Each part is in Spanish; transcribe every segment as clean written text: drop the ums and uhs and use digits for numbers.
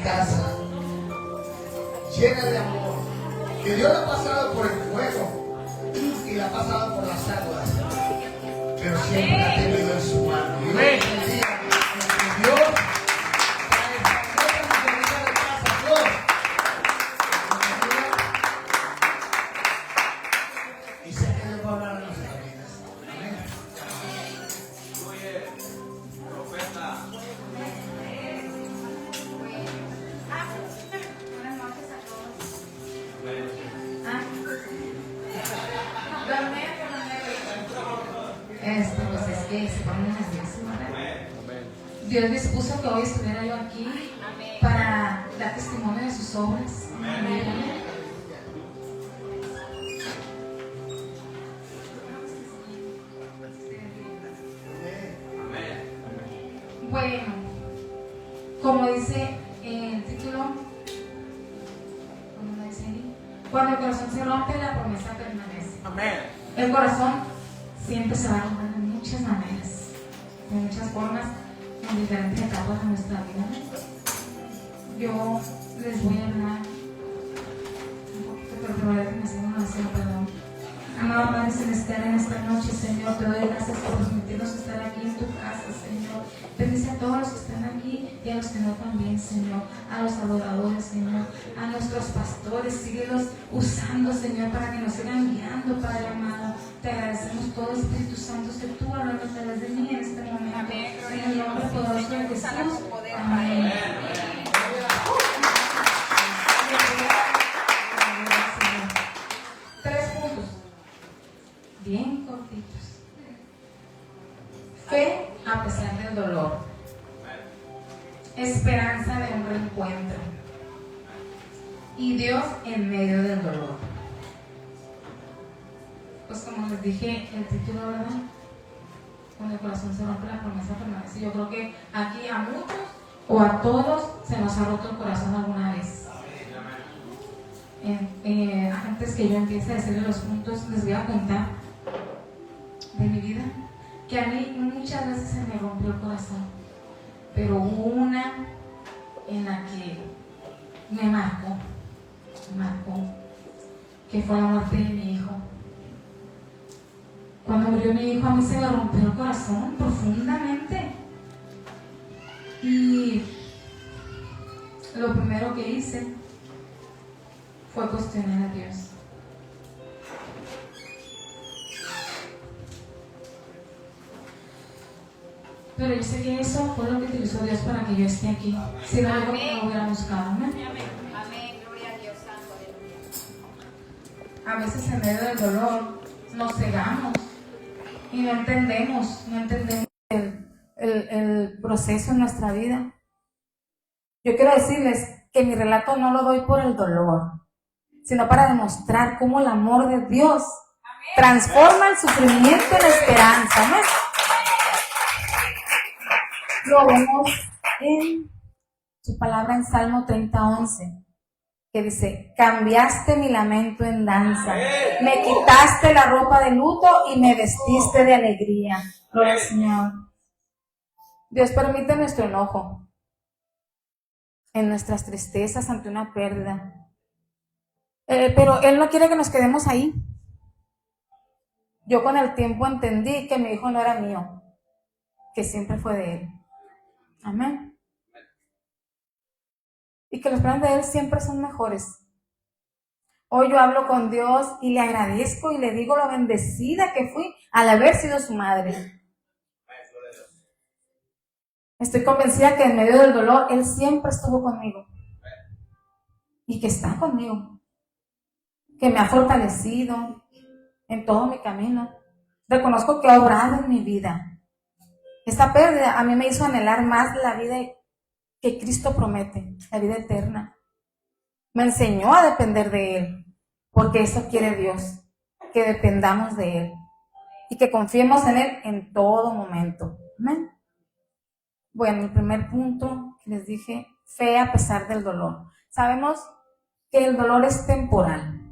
casa llena de amor, que Dios la ha pasado por el fuego y la ha pasado por las aguas, pero siempre la ha tenido en su mano. Y hoy es el día que Dios trae esta misericordia de casa. Dios, y sé que Dios va a hablar a nuestras vidas. Amén. Profeta. Buenas noches a todos. Pues es que se ponen nerviosos, ¿verdad? Dios dispuso que hoy estuviera yo aquí para dar testimonio de sus obras. Amén. Bueno, como dice el título, ¿cómo dice ahí? Cuando el corazón se rompe, la promesa permanece. Amén. El corazón siempre se va a romper de muchas maneras, de muchas formas, en diferentes etapas de nuestra vida. Yo les voy a hablar un poquito, pero primero que me hacen una oración, perdón. Amado Padre Celestial, en esta noche, Señor, te doy gracias por permitirnos estar aquí en tu casa, Señor. Bendice a todos los que están aquí y a los que no también, Señor. A los adoradores, Señor. A nuestros pastores, síguelos usando, Señor, para que nos sigan guiando, Padre amado. Te agradecemos todo, Espíritu Santo, que tú hablando a través de mí en este momento. Amén. En el nombre poderoso de Jesús. Amén. Bien cortitos. Fe a pesar del dolor. Esperanza de un reencuentro. Y Dios en medio del dolor. Pues como les dije, el título, ¿verdad? Cuando el corazón se rompe, la promesa permanece. Yo creo que aquí a muchos o a todos se nos ha roto el corazón alguna vez. Antes que yo empiece a decirle los puntos, les voy a contar de mi vida, que a mí muchas veces se me rompió el corazón, pero hubo una en la que me marcó, que fue la muerte de mi hijo. Cuando murió mi hijo, a mí se me rompió el corazón profundamente, y lo primero que hice fue cuestionar a Dios. Pero yo sé que eso fue lo que utilizó Dios para que yo esté aquí. Si no, algo que no hubiera buscado. Amén. Amén. Gloria a Dios Santo. Aleluya. A veces en medio del dolor nos cegamos y no entendemos el proceso en nuestra vida. Yo quiero decirles que mi relato no lo doy por el dolor, sino para demostrar cómo el amor de Dios transforma el sufrimiento en esperanza, ¿no? Lo vemos en su palabra en Salmo 30:11, que dice: cambiaste mi lamento en danza, me quitaste la ropa de luto y me vestiste de alegría. Gloria al Señor. Dios permite nuestro enojo, en nuestras tristezas ante una pérdida, pero Él no quiere que nos quedemos ahí. Yo con el tiempo entendí que mi hijo no era mío, que siempre fue de Él. Amén. Y que los planes de Él siempre son mejores. Hoy yo hablo con Dios y le agradezco y le digo lo bendecida que fui al haber sido su madre. Estoy convencida que en medio del dolor Él siempre estuvo conmigo. Y que está conmigo. Que me ha fortalecido en todo mi camino. Reconozco que ha obrado en mi vida. Esta pérdida a mí me hizo anhelar más la vida que Cristo promete, la vida eterna. Me enseñó a depender de Él, porque eso quiere Dios, que dependamos de Él y que confiemos en Él en todo momento. Amén. Bueno, el primer punto que les dije, fe a pesar del dolor. Sabemos que el dolor es temporal.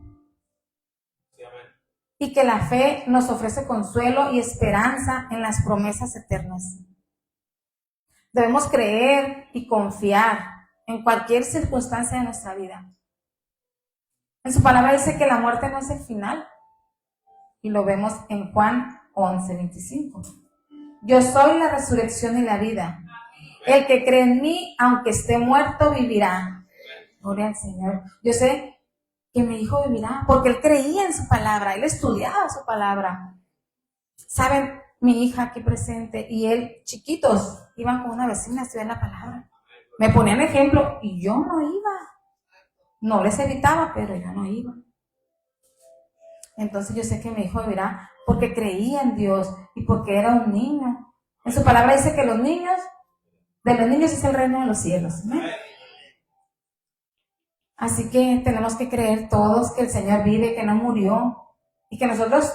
Y que la fe nos ofrece consuelo y esperanza en las promesas eternas. Debemos creer y confiar en cualquier circunstancia de nuestra vida. En su palabra dice que la muerte no es el final. Y lo vemos en Juan 11:25. Yo soy la resurrección y la vida. El que cree en mí, aunque esté muerto, vivirá. Gloria al Señor. Yo sé que mi hijo vivirá porque él creía en su palabra, él estudiaba su palabra. Saben, mi hija aquí presente y él, chiquitos, iban con una vecina a estudiar la palabra. Me ponían ejemplo y yo no iba. No les evitaba, pero yo no iba. Entonces yo sé que mi hijo vivirá porque creía en Dios y porque era un niño. En su palabra dice que de los niños es el reino de los cielos. ¿No? Así que tenemos que creer todos que el Señor vive, que no murió y que nosotros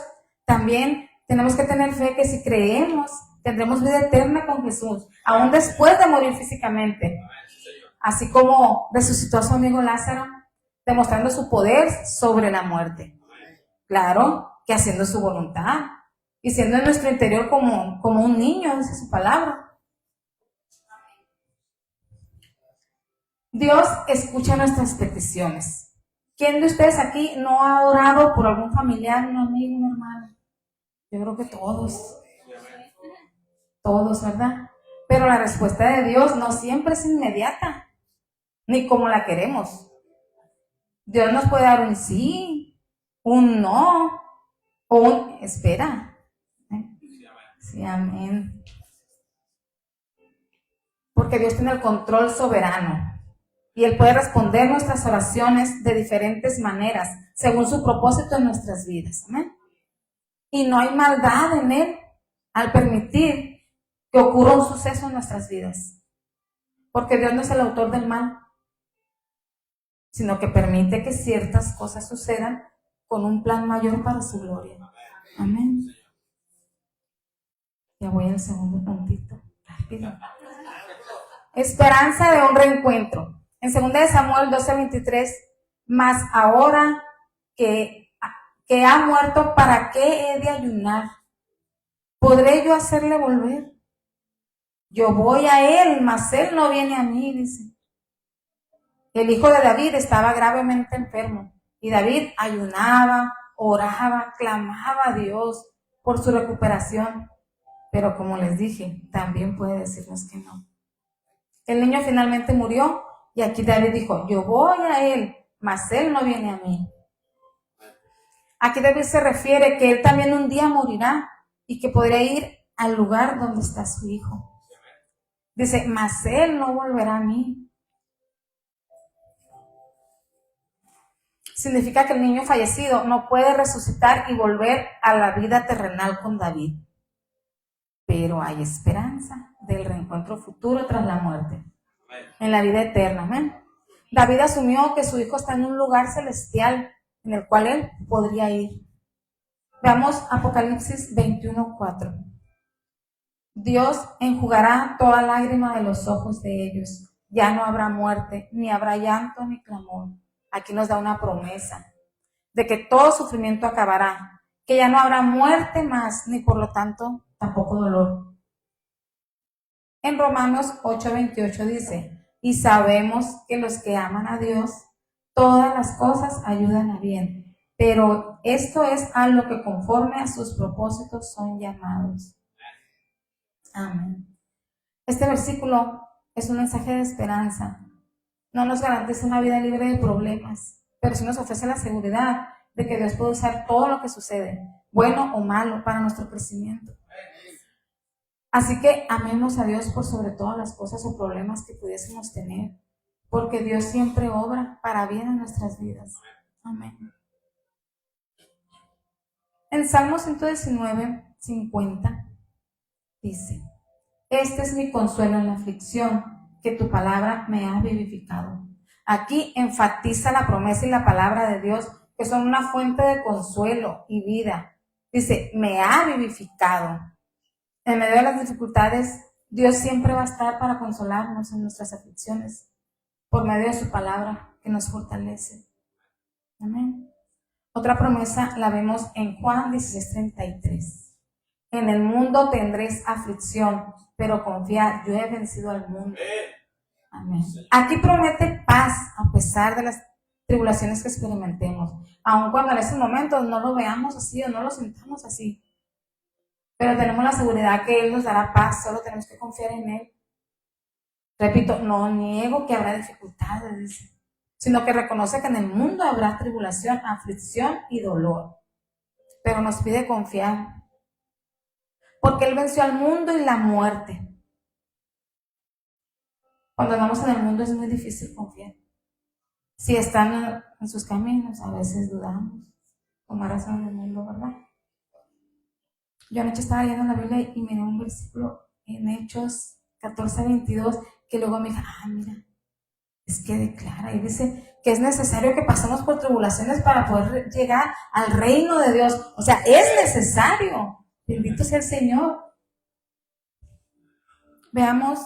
también tenemos que tener fe que si creemos tendremos vida eterna con Jesús, aún después de morir físicamente. Así como resucitó a su amigo Lázaro, demostrando su poder sobre la muerte. Claro, que haciendo su voluntad y siendo en nuestro interior como un niño, dice su palabra. Dios escucha nuestras peticiones. ¿Quién de ustedes aquí no ha orado por algún familiar, un amigo, un hermano? Yo creo que todos. Todos, ¿verdad? Pero la respuesta de Dios no siempre es inmediata, ni como la queremos. Dios nos puede dar un sí, un no, o un espera. Sí, amén. Porque Dios tiene el control soberano. Y Él puede responder nuestras oraciones de diferentes maneras, según su propósito en nuestras vidas. Amén. Y no hay maldad en Él al permitir que ocurra un suceso en nuestras vidas. Porque Dios no es el autor del mal, sino que permite que ciertas cosas sucedan con un plan mayor para su gloria. Amén. Ya voy al segundo puntito. Rápido. Esperanza de un reencuentro. En 2 de Samuel 12:23, mas ahora que ha muerto, ¿para qué he de ayunar? ¿Podré yo hacerle volver? Yo voy a él, mas él no viene a mí, dice. El hijo de David estaba gravemente enfermo y David ayunaba, oraba, clamaba a Dios por su recuperación. Pero como les dije, también puede decirnos que no. El niño finalmente murió y aquí David dijo, yo voy a él, mas él no viene a mí. Aquí David se refiere que él también un día morirá y que podría ir al lugar donde está su hijo. Dice, mas él no volverá a mí. Significa que el niño fallecido no puede resucitar y volver a la vida terrenal con David. Pero hay esperanza del reencuentro futuro tras la muerte, en la vida eterna. Amén. David asumió que su hijo está en un lugar celestial en el cual él podría ir. Veamos Apocalipsis 21:4. Dios enjugará toda lágrima de los ojos de ellos. Ya no habrá muerte, ni habrá llanto, ni clamor. Aquí nos da una promesa de que todo sufrimiento acabará, que ya no habrá muerte más, ni por lo tanto tampoco dolor. En Romanos 8:28 dice, y sabemos que los que aman a Dios, todas las cosas ayudan a bien, pero esto es a lo que conforme a sus propósitos son llamados. Amén. Este versículo es un mensaje de esperanza. No nos garantiza una vida libre de problemas, pero sí nos ofrece la seguridad de que Dios puede usar todo lo que sucede, bueno o malo, para nuestro crecimiento. Así que amemos a Dios por sobre todas las cosas o problemas que pudiésemos tener, porque Dios siempre obra para bien en nuestras vidas. Amén. En Salmo 119:50 dice, este es mi consuelo en la aflicción, que tu palabra me ha vivificado. Aquí enfatiza la promesa y la palabra de Dios, que son una fuente de consuelo y vida. Dice, me ha vivificado. En medio de las dificultades, Dios siempre va a estar para consolarnos en nuestras aflicciones, por medio de su palabra que nos fortalece. Amén. Otra promesa la vemos en Juan 16:33. En el mundo tendréis aflicción, pero confiad, yo he vencido al mundo. Amén. Aquí promete paz a pesar de las tribulaciones que experimentemos, aun cuando en esos momentos no lo veamos así o no lo sintamos así. Pero tenemos la seguridad que Él nos dará paz, solo tenemos que confiar en Él. Repito, no niego que habrá dificultades, sino que reconoce que en el mundo habrá tribulación, aflicción y dolor. Pero nos pide confiar, porque Él venció al mundo y la muerte. Cuando andamos en el mundo es muy difícil confiar. Si están en sus caminos, a veces dudamos. Con más razón en el mundo, ¿verdad? Yo anoche estaba leyendo la Biblia y miré un versículo en Hechos 14:22 que luego me dije, mira, es que declara y dice que es necesario que pasemos por tribulaciones para poder llegar al reino de Dios. O sea, es necesario. Bendito sea el Señor. Veamos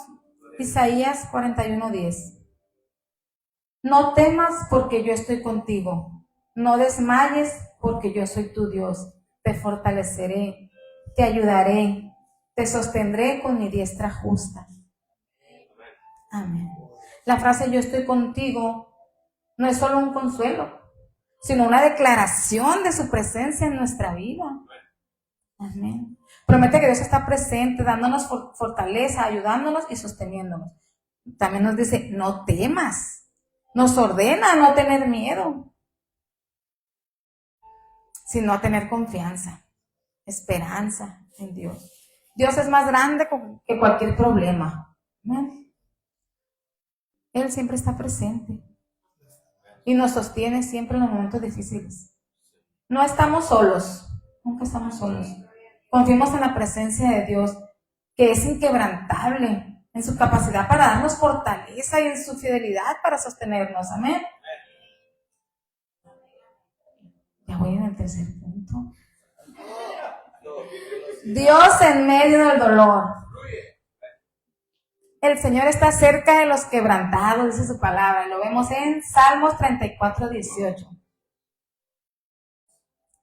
Isaías 41:10. No temas porque yo estoy contigo. No desmayes porque yo soy tu Dios. Te fortaleceré, te ayudaré, te sostendré con mi diestra justa. Amén. La frase yo estoy contigo no es solo un consuelo, sino una declaración de su presencia en nuestra vida. Amén. Promete que Dios está presente, dándonos fortaleza, ayudándonos y sosteniéndonos. También nos dice, no temas. Nos ordena a no tener miedo, sino a tener confianza, esperanza en Dios. Dios es más grande que cualquier problema. ¿Amén? Él siempre está presente y nos sostiene siempre en los momentos difíciles. No estamos solos, nunca estamos solos. Confiemos en la presencia de Dios, que es inquebrantable en su capacidad para darnos fortaleza y en su fidelidad para sostenernos. Amén. Ya voy en el tercer punto. Dios en medio del dolor. El Señor está cerca de los quebrantados, dice su palabra. Lo vemos en Salmos 34:18.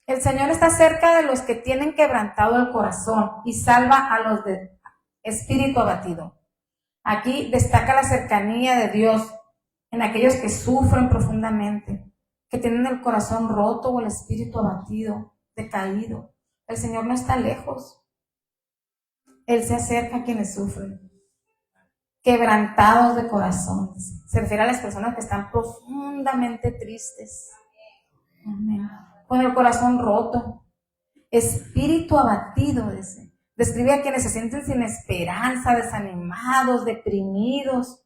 El Señor está cerca de los que tienen quebrantado el corazón y salva a los de espíritu abatido. Aquí destaca la cercanía de Dios en aquellos que sufren profundamente, que tienen el corazón roto o el espíritu abatido, decaído. El Señor no está lejos. Él se acerca a quienes sufren, quebrantados de corazón. Se refiere a las personas que están profundamente tristes. Amén. Con el corazón roto, espíritu abatido, dice. Describe a quienes se sienten sin esperanza, desanimados, deprimidos.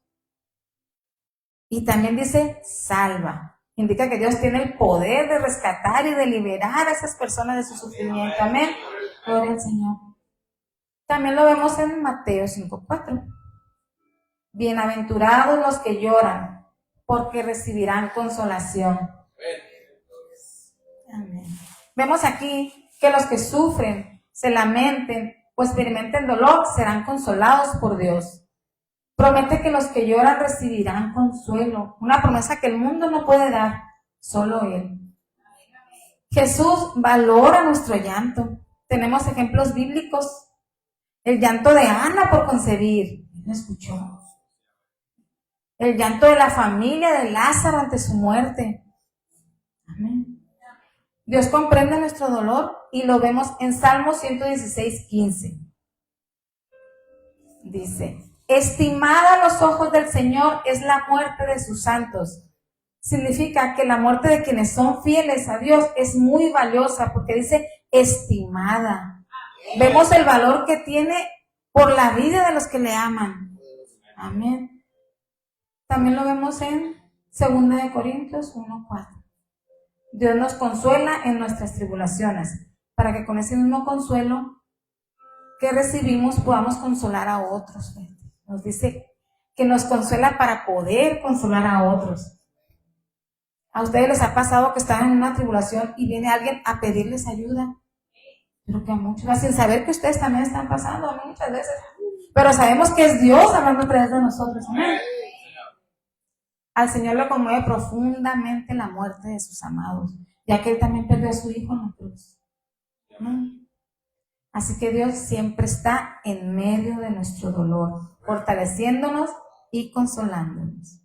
Y también dice, salva. Indica que Dios tiene el poder de rescatar y de liberar a esas personas de su sufrimiento. Amén. Gloria al Señor. También lo vemos en Mateo 5:4. Bienaventurados los que lloran, porque recibirán consolación. Amén. Vemos aquí que los que sufren, se lamenten o experimenten dolor, serán consolados por Dios. Promete que los que lloran recibirán consuelo, una promesa que el mundo no puede dar, solo Él. Jesús valora nuestro llanto. Tenemos ejemplos bíblicos. El llanto de Ana por concebir, Él lo escuchó. El llanto de la familia de Lázaro ante su muerte. Amén. Dios comprende nuestro dolor y lo vemos en Salmo 116:15. Dice, estimada a los ojos del Señor es la muerte de sus santos. Significa que la muerte de quienes son fieles a Dios es muy valiosa porque dice estimada. Vemos el valor que tiene por la vida de los que le aman. Amén. También lo vemos en 2 Corintios 1:4. Dios nos consuela en nuestras tribulaciones, para que con ese mismo consuelo que recibimos podamos consolar a otros. Nos dice que nos consuela para poder consolar a otros. ¿A ustedes les ha pasado que están en una tribulación y viene alguien a pedirles ayuda? Creo que a muchos, sin saber que ustedes también están pasando, a mí muchas veces. Pero sabemos que es Dios hablando a través de nosotros. Amén. Al Señor le conmueve profundamente la muerte de sus amados, ya que Él también perdió a su Hijo en la cruz. Así que Dios siempre está en medio de nuestro dolor, fortaleciéndonos y consolándonos.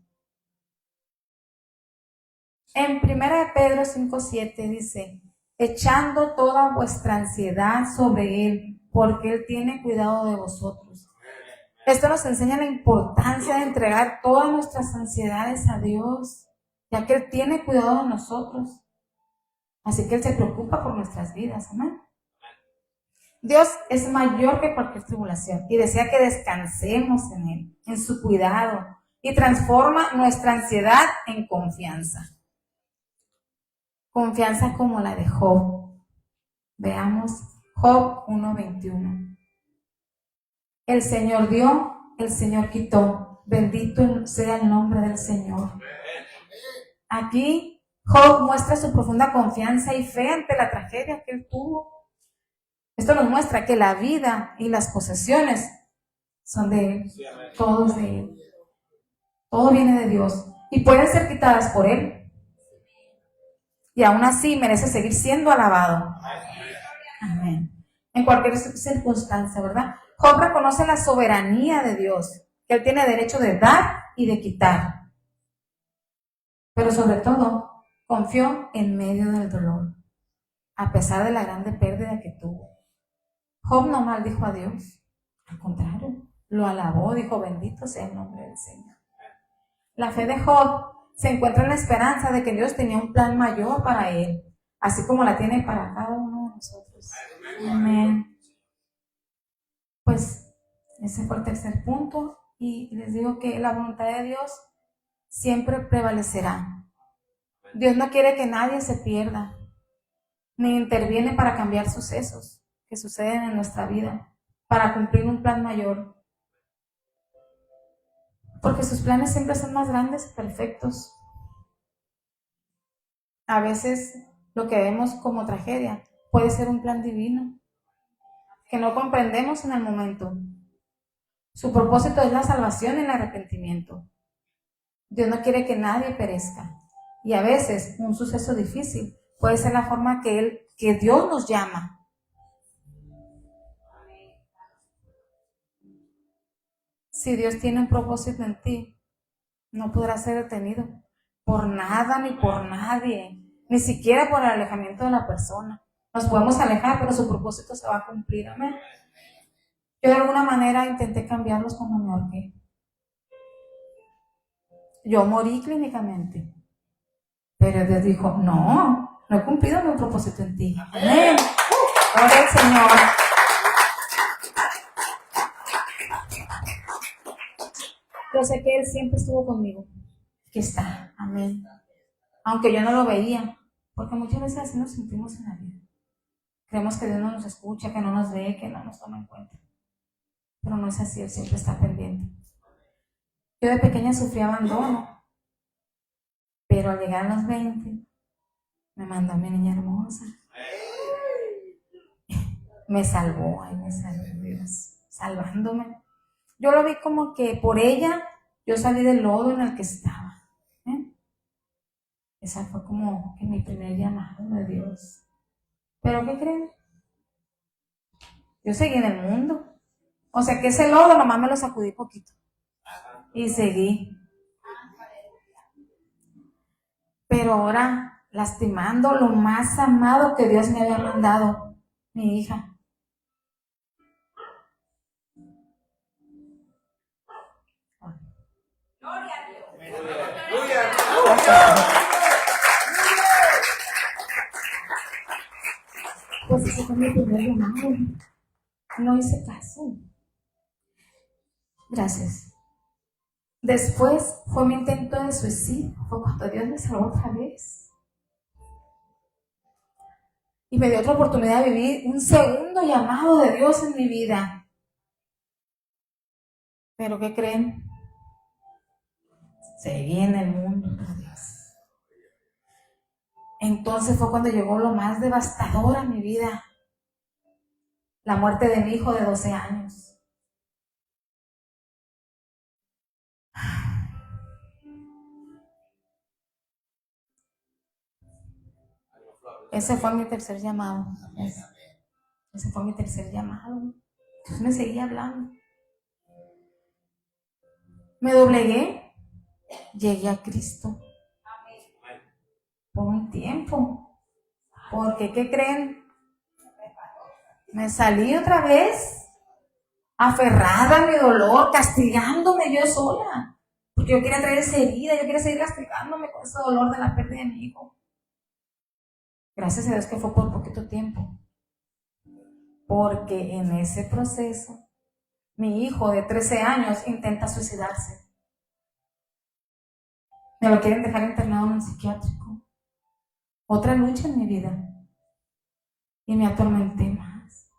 En 1 Pedro 5:7 dice, echando toda vuestra ansiedad sobre Él, porque Él tiene cuidado de vosotros. Esto nos enseña la importancia de entregar todas nuestras ansiedades a Dios, ya que Él tiene cuidado de nosotros. Así que Él se preocupa por nuestras vidas, amén. Dios es mayor que cualquier tribulación y desea que descansemos en Él, en su cuidado, y transforma nuestra ansiedad en confianza. Confianza como la de Job. Veamos Job 1:21. El Señor dio, el Señor quitó. Bendito sea el nombre del Señor. Aquí Job muestra su profunda confianza y fe ante la tragedia que él tuvo. Esto nos muestra que la vida y las posesiones son de Él, todos de Él. Todo viene de Dios y pueden ser quitadas por Él. Y aún así merece seguir siendo alabado. Amén. En cualquier circunstancia, ¿verdad? Job reconoce la soberanía de Dios, que Él tiene derecho de dar y de quitar. Pero sobre todo, confió en medio del dolor, a pesar de la grande pérdida que tuvo. Job no maldijo a Dios, al contrario, lo alabó, dijo, bendito sea el nombre del Señor. La fe de Job se encuentra en la esperanza de que Dios tenía un plan mayor para él, así como la tiene para cada uno de nosotros. Amén. Pues ese fue el tercer punto y les digo que la voluntad de Dios siempre prevalecerá. Dios no quiere que nadie se pierda, ni interviene para cambiar sucesos que suceden en nuestra vida, para cumplir un plan mayor. Porque sus planes siempre son más grandes y perfectos. A veces lo que vemos como tragedia puede ser un plan divino que no comprendemos en el momento. Su propósito es la salvación y el arrepentimiento. Dios no quiere que nadie perezca. Y a veces un suceso difícil puede ser la forma que Dios nos llama. Si Dios tiene un propósito en ti, no podrás ser detenido por nada ni por nadie, ni siquiera por el alejamiento de la persona. Nos podemos alejar, pero su propósito se va a cumplir. Amén. Yo de alguna manera intenté cambiarlos cuando me ahorqué. Yo morí clínicamente, pero Dios dijo, no he cumplido mi propósito en ti. Amén. Gloria al Señor. Yo sé que Él siempre estuvo conmigo, que está, amén. Aunque yo no lo veía, porque muchas veces así nos sentimos en la vida. Creemos que Dios no nos escucha, que no nos ve, que no nos toma en cuenta. Pero no es así, Él siempre está pendiente. Yo de pequeña sufrí abandono, pero al llegar a los 20, me mandó a mi niña hermosa. Me salvó, ay, me salvó Dios, salvándome. Yo lo vi como que por ella yo salí del lodo en el que estaba. Esa fue como que mi primer llamado de Dios. ¿Pero qué creen? Yo seguí en el mundo. O sea que ese lodo nomás me lo sacudí poquito. Y seguí. Pero ahora lastimando lo más amado que Dios me había mandado, mi hija. Pues ese fue mi primer llamado. No hice caso. Gracias. Después fue mi intento de suicidio. Fue cuando Dios me salvó otra vez. Y me dio otra oportunidad de vivir un segundo llamado de Dios en mi vida. ¿Pero qué creen? Seguí en el mundo de Dios. Entonces fue cuando llegó lo más devastador a mi vida. La muerte de mi hijo de 12 años. Ese fue mi tercer llamado. Ese fue mi tercer llamado. Entonces me seguía hablando. Me doblegué, llegué a Cristo por un tiempo, porque ¿qué creen? Me salí otra vez aferrada a mi dolor, castigándome yo sola, porque yo quería traer esa herida, yo quería seguir castigándome con ese dolor de la pérdida de mi hijo. Gracias a Dios que fue por poquito tiempo, porque en ese proceso mi hijo de 13 años intenta suicidarse. Me lo quieren dejar internado en un psiquiátrico. Otra lucha en mi vida. Y me atormenté más.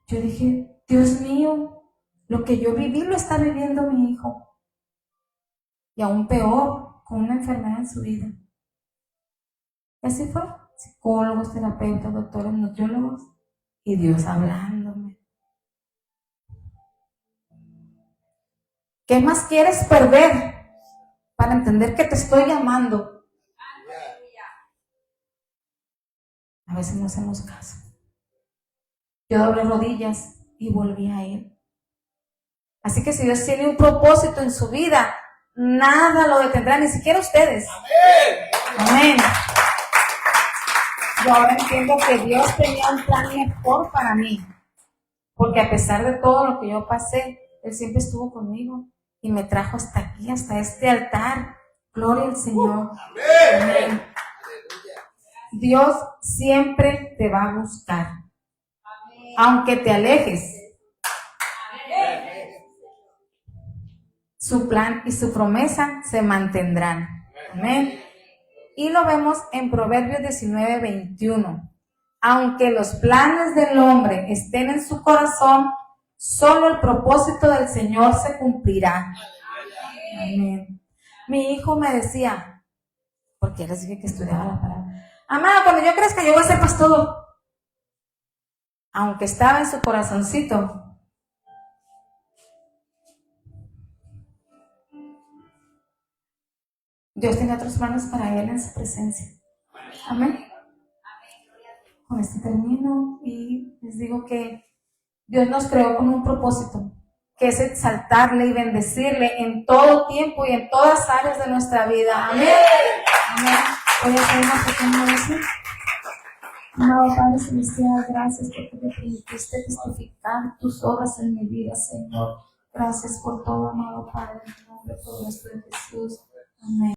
Yo dije, Dios mío, lo que yo viví lo está viviendo mi hijo. Y aún peor, con una enfermedad en su vida. Y así fue. Psicólogos, terapeutas, doctores, nutriólogos. Y Dios hablándome. ¿Qué más quieres perder para entender que te estoy llamando? A veces no hacemos caso. Yo doblé rodillas y volví a Él. Así que si Dios tiene un propósito en su vida, nada lo detendrá, ni siquiera ustedes. Amén. Yo ahora entiendo que Dios tenía un plan mejor para mí. Porque a pesar de todo lo que yo pasé, Él siempre estuvo conmigo y me trajo hasta aquí, hasta este altar. Gloria al Señor. Amén. Dios siempre te va a buscar. Aunque te alejes. Su plan y su promesa se mantendrán. Amén. Y lo vemos en Proverbios 19:21. Aunque los planes del hombre estén en su corazón, solo el propósito del Señor se cumplirá. Amén. Mi hijo me decía, porque les dije que estudiaba la palabra, amada, cuando yo crezca yo voy a ser pastor. Aunque estaba en su corazoncito, Dios tiene otros planes para él en su presencia. Amén. Con esto termino y les digo que Dios nos creó con un propósito, que es exaltarle y bendecirle en todo tiempo y en todas áreas de nuestra vida. Amén. Amén. Voy a hacer una pequeña oración. Amado Padre Celestial, gracias porque me permitiste testificar tus obras en mi vida, Señor. Gracias por todo, amado Padre, en el nombre poderoso de Jesús. Amén.